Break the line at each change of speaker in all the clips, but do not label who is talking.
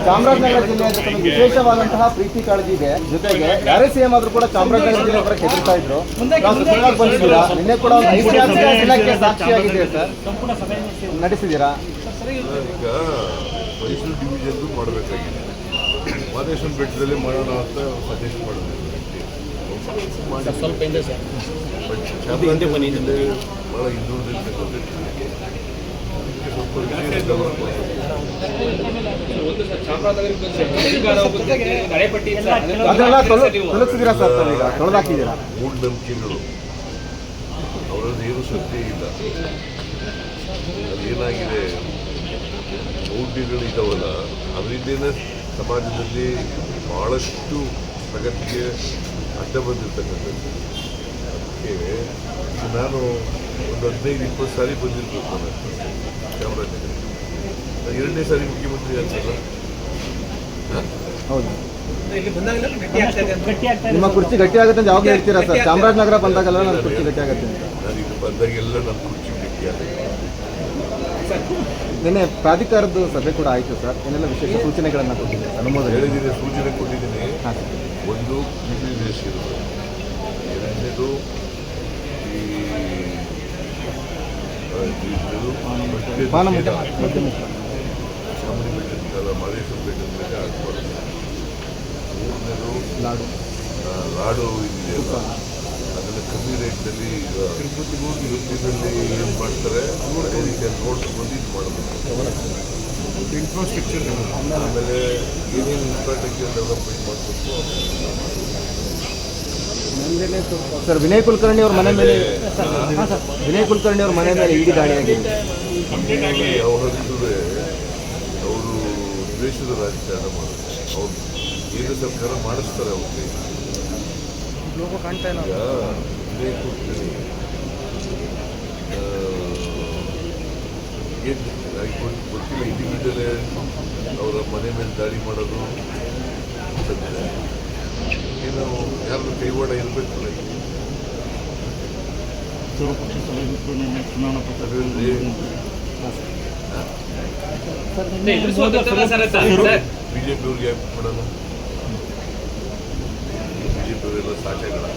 ಚಾಮರಾಜನಗರ ಜಿಲ್ಲೆ ಅಂತ ವಿಶೇಷವಾದಂತಹ ಪ್ರೀತಿ ಕಾಳಜಿ ಇದೆ. ಜೊತೆಗೆ ಯಾರೇ ಸಿಎಂ ಆದ್ರೂ ಕೂಡ ಚಾಮರಾಜನಗರ ಜಿಲ್ಲೆ ಪರ ಹೆದರ್ತಾ ಇದ್ರು. ನಾವು ಸುಧಾರಣೆ ಬಂದಿದ್ದೀರಾ, ನಿನ್ನೆ ಕೂಡ ಒಂದು ಐತಿಹಾಸಿಕ ದಿನಕ್ಕೆ ಸಾಕ್ಷಿಯಾಗಿದೆ ಸರ್, ನಡೆಸಿದ್ದೀರಾ?
ಈಗ ಮೈಸೂರು ಡಿವಿಷನ್ ಮಾಡಬೇಕಾಗಿದೆ, ಮಾದೇಶ್ವರ ಬೆಟ್ಟದಲ್ಲಿ ಮಾಡೋಣ ಅಂತ ಸಜೆಸ್ಟ್ ಮಾಡಿದೆ.
ಸ್ವಲ್ಪ ಹಿಂದೆ ಸರ್,
ಭಾಳ ಹಿಂದುಳಿದಿರ್ತಕ್ಕಂಥ
ಅದೆಲ್ಲ ತೊಲಗಿಸಿದ್ದೀರಾ ಸರ್? ಈಗ ತೊಳೆದಾಕಿದ್ದೀರಾ?
ಮೂಢನಂಬಿಕೆಗಳು ಅವರದ್ದು ಏನು ಸತ್ಯ ಇಲ್ಲ. ಅದೇನಾಗಿದೆ, ಮೌಢ್ಯಗಳಿದ್ದಾವಲ್ಲ, ಅದರಿಂದನೇ ಸಮಾಜದಲ್ಲಿ ಬಹಳಷ್ಟು ಪ್ರಗತಿಗೆ ಅಡ್ಡ ಬಂದಿರ್ತಕ್ಕಂಥದ್ದು. ಅದಕ್ಕೆ ಈಗ ನಾನು ಒಂದು 15-20 ಸಾರಿ ಬಂದಿರಬೇಕು ನಾನು ಚಾಮರಾಜನಗರ. ಎರಡನೇ ಸಾರಿ ಮುಖ್ಯಮಂತ್ರಿ ಆಗ್ತಲ್ಲ.
ಹೌದು, ನಿಮ್ಮ ಕುರ್ಚಿ ಗಟ್ಟಿ ಆಗುತ್ತೆ ಅಂತ ಯಾವಾಗ ಹೇಳ್ತೀರಾ ಸರ್? ಚಾಮರಾಜನಗರ ಬಂದಾಗಲ್ಲ ನನ್ನ ಕುರ್ಚಿ ಗಟ್ಟಿ ಆಗುತ್ತೆ ಅಂತ.
ನಾನು ಇದು ಬಂದಾಗೆಲ್ಲ ನನ್ನ ಕುರ್ಚಿ ಗಟ್ಟಿ ಆಗುತ್ತೆ.
ನಿನ್ನೆ ಪ್ರಾಧಿಕಾರದ ಸಭೆ ಕೂಡ ಆಯಿತು ಸರ್, ಏನೆಲ್ಲ ವಿಶೇಷ ಸೂಚನೆಗಳನ್ನು ಕೊಟ್ಟಿದೆ ಅನುಮೋದನೆ
ಹೇಳಿದ್ದೀನಿ, ಸೂಚನೆ ಕೊಟ್ಟಿದ್ದೀನಿ. ಒಂದು ದೇಶ ಇರೋದು, ಎರಡನೇದು ಈ ಚಾಮುಂಡಿ ಬೆಟ್ಟದ ಮಾದೇಶ್ವರ ಬೆಟ್ಟದ ಮೇಲೆ ಹಾಕ್ಬಾರ್ದು. ಮೂರನೇದು ಲಾಡು ಇದೆಯಲ್ಲ, ಅದನ್ನು ಕಮ್ಮಿ ರೇಟ್ನಲ್ಲಿ ಈಗ ತಿರುಪತಿನಲ್ಲಿ ಏನು ಮಾಡ್ತಾರೆ ಅದೇ ರೀತಿಯಲ್ಲಿ ನೋಡ್ಕೊಂಡು ಇದು ಮಾಡಬೇಕು. ಇನ್ಫ್ರಾಸ್ಟ್ರಕ್ಚರ್ ಆಮೇಲೆ ಏನೇನು ಇನ್ಫ್ರಾಸ್ಟ್ರಕ್ಚರ್ ಡೆವಲಪ್ಮೆಂಟ್ ಮಾಡಬೇಕು.
ಸರ್, ವಿನಯ್ ಕುಲಕರ್ಣಿ ಅವ್ರ ಮನೆ ಮೇಲೆ ಇಡಿ ದಾಳಿಯಾಗಿದೆ.
ಅವರದ್ದು ಅವರು ದ್ವೇಷದ ರಾಜಕಾರಣ ಮಾಡುತ್ತಾರೆ. ಅವರು ಕೇಂದ್ರ ಸರ್ಕಾರ ಮಾಡಿಸ್ತಾರೆ ಅವ್ರಿಗೆ. ಈಗ ವಿನಯ್ ಕುಲಕರ್ಣಿ ಏನು ಗೊತ್ತಿಲ್ಲ, ಇಂಡಿವಿಜುವಲ್ ಅವರ ಮನೆ ಮೇಲೆ ದಾಳಿ ಮಾಡೋದು ಏನು ಯಾರು ಕೈವಾಡ ಇರಬೇಕಲ್ಲ. ಬಿಜೆಪಿಯವ್ರಿಗೆ ಯಾಕೆ ಮಾಡೋಣ? ಬಿಜೆಪಿಯವರೆಲ್ಲ ಸಾಕಾಗಲ್ಲ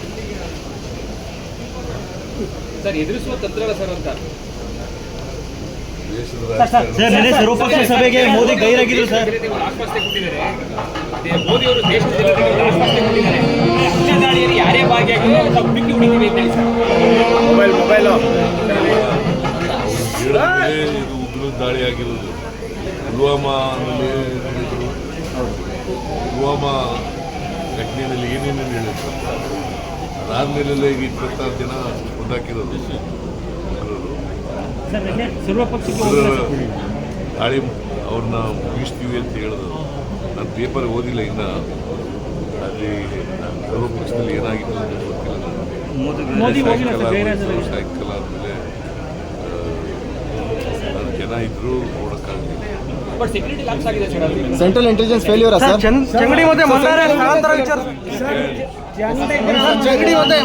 ಸರ್, ಎದುರಿಸುವ ತಂತ್ರಗಳ ಸರ್ ಅಂತ
ದೇಶದ ರಾಜಕಾರಣ.
ಸರ್ವಪಕ್ಷ ಸಭೆಗೆ ಮೋದಿ ಗೈರಾಗಿದ್ರು ಸರ್.
ಆಶ್ವಾಸನೆ ಕೊಟ್ಟಿದ್ದಾರೆ. ಮೋದಿ ಅವರು ದೇಶದ ಜನತೆಗೆ ಆಶ್ವಾಸನೆ ಕೊಟ್ಟಿದ್ದಾರೆ. ಉಗ್ರ ದಾಳಿಯಲ್ಲಿ ಯಾರೇ ಭಾಗಿಯಾಗಿರೋ ನಾವು ಹುಡುಕಿ ಹೊಡಿತೀವಿ ಅಂತ ಹೇಳಿ ಸರ್.
ಇದು ಉಗ್ರ ದಾಳಿ ಆಗಿರೋದು ಪುಲ್ವಾಮಾನಲ್ಲಿ ಪುಲ್ವಾಮಾ ಘಟನೆಯಲ್ಲಿ ಏನೇನೇನು ಹೇಳಿದ್ರು. ಅದಾದ್ಮೇಲೆಲ್ಲ ಈಗ 26 ಜನ ಕೊಂದಾಕಿರೋದು ಉಗ್ರರು. ದಾಳಿ ಅವ್ರನ್ನ ಮುಗಿಸ್ತೀವಿ ಅಂತ ಹೇಳಿದ್ರು. ನಾನು ಪೇಪರ್ ಓದಿಲ್ಲ ಇನ್ನು, ಅಲ್ಲಿ ಸರ್ವಪಕ್ಷದಲ್ಲಿ ಏನಾಗಿತ್ತು ಅಂತ ಗೊತ್ತಿಲ್ಲ. ಸಾಯಂಕಾಲ ಆದಮೇಲೆ ಜನ ಇದ್ರು ನೋಡೋಕ್ಕಾಗಲಿಲ್ಲ.
Central intelligence failure sir?
ಚಂಗಡಿ ಮತ್ತೆ